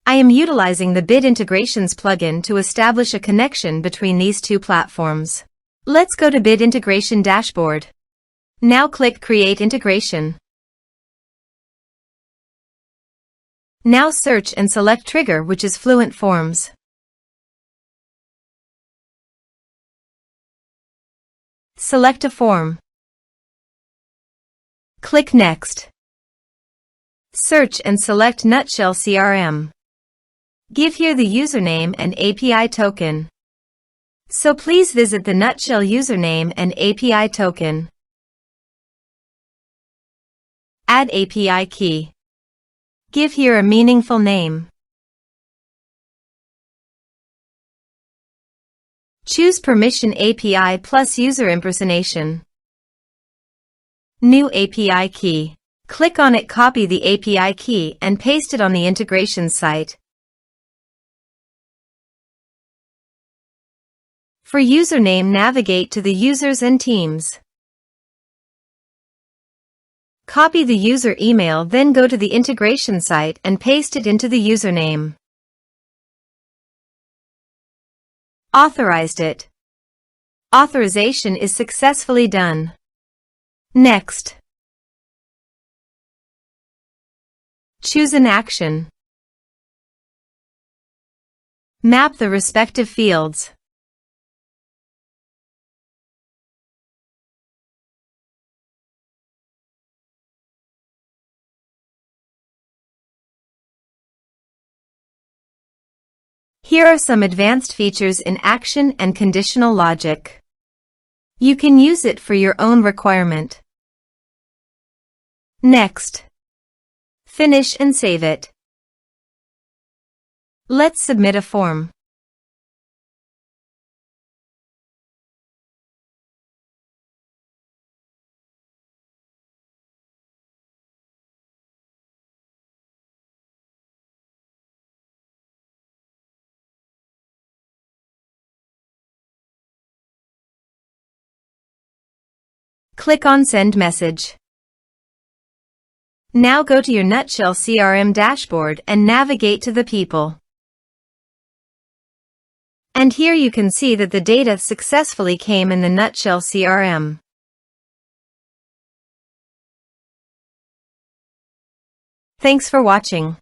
I am utilizing the Bit Integrations plugin to establish a connection between these two platforms. Let's go to Bit Integration Dashboard. Now click Create Integration. Now search and select trigger, which is Fluent Forms. Select a form. Click Next. Search and select Nutshell CRM. Give here the username and API token. So please visit the Nutshell username and API token. Add API key. Give here a meaningful name. Choose Permission API plus User Impersonation. New API key. Click on it, copy the API key and paste it on the integration site. For username, navigate to the users and teams. Copy the user email, then go to the integration site and paste it into the username. Authorized it. Authorization is successfully done. Next. Choose an action. Map the respective fields. Here are some advanced features in action and conditional logic. You can use it for your own requirement. Next. Finish and save it. Let's submit a form. Click on Send Message. Now go to your Nutshell CRM dashboard and navigate to the people. And here you can see that the data successfully came in the Nutshell CRM. Thanks for watching.